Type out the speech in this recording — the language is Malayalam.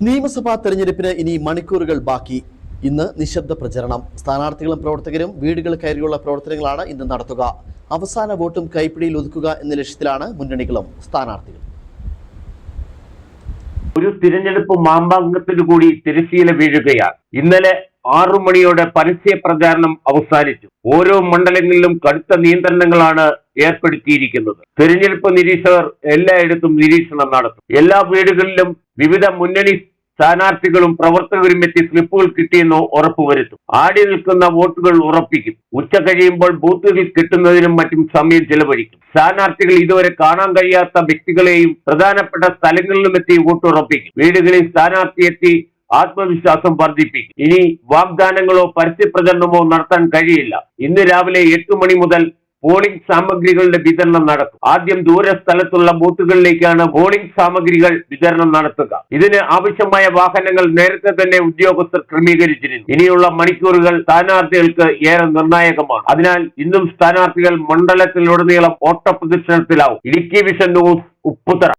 നിയമസഭാ തെരഞ്ഞെടുപ്പിന് ഇനി മണിക്കൂറുകൾ ബാക്കി. ഇന്ന് നിശബ്ദ പ്രചരണം. സ്ഥാനാർത്ഥികളും പ്രവർത്തകരും വീടുകൾ കയറിയുള്ള പ്രവർത്തനങ്ങളാണ് ഇന്ന് നടത്തുക. അവസാന വോട്ടും കൈപ്പിടിയിൽ ഒതുക്കുക എന്ന ലക്ഷ്യത്തിലാണ് മുന്നണികളും സ്ഥാനാർത്ഥികളും. ഒരു തിരഞ്ഞെടുപ്പ് മാമ്പാങ്കത്തിനു കൂടി തിരശ്ശീല വീഴുകയാണ്. ഇന്നലെ 6 മണിയോടെ പരസ്യ പ്രചാരണം അവസാനിച്ചു. ഓരോ മണ്ഡലങ്ങളിലും കടുത്ത നിയന്ത്രണങ്ങളാണ് ഏർപ്പെടുത്തിയിരിക്കുന്നത്. തിരഞ്ഞെടുപ്പ് നിരീക്ഷകർ എല്ലായിടത്തും നിരീക്ഷണം നടത്തും. എല്ലാ വീടുകളിലും വിവിധ മുന്നണി സ്ഥാനാർത്ഥികളും പ്രവർത്തകരും എത്തി സ്ലിപ്പുകൾ കിട്ടിയെന്ന് ഉറപ്പുവരുത്തും. ആടി നിൽക്കുന്ന വോട്ടുകൾ ഉറപ്പിക്കും. ഉച്ച കഴിയുമ്പോൾ ബൂത്തുകളിൽ കിട്ടുന്നതിനും മറ്റും സമയം ചെലവഴിക്കും. സ്ഥാനാർത്ഥികൾ ഇതുവരെ കാണാൻ കഴിയാത്ത വ്യക്തികളെയും പ്രധാനപ്പെട്ട സ്ഥലങ്ങളിലും എത്തി വോട്ടുറപ്പിക്കും. വീടുകളിൽ സ്ഥാനാർത്ഥി എത്തി ആത്മവിശ്വാസം വർദ്ധിപ്പിക്കും. ഇനി വാഗ്ദാനങ്ങളോ പരസ്യപ്രചരണമോ നടത്താൻ കഴിയില്ല. ഇന്ന് രാവിലെ 8 മണി മുതൽ പോളിംഗ് സാമഗ്രികളുടെ വിതരണം നടക്കും. ആദ്യം ദൂരസ്ഥലത്തുള്ള ബൂത്തുകളിലേക്കാണ് പോളിംഗ് സാമഗ്രികൾ വിതരണം നടത്തുക. ഇതിന് ആവശ്യമായ വാഹനങ്ങൾ നേരത്തെ തന്നെ ഉദ്യോഗസ്ഥർ ക്രമീകരിച്ചിരുന്നു. ഇനിയുള്ള മണിക്കൂറുകൾ സ്ഥാനാർത്ഥികൾക്ക് ഏറെ നിർണായകമാണ്. അതിനാൽ ഇന്നും സ്ഥാനാർത്ഥികൾ മണ്ഡലത്തിലുടനീളം ഓട്ടപ്രദർശനത്തിലാവും. Idukki vision news, Upputhara.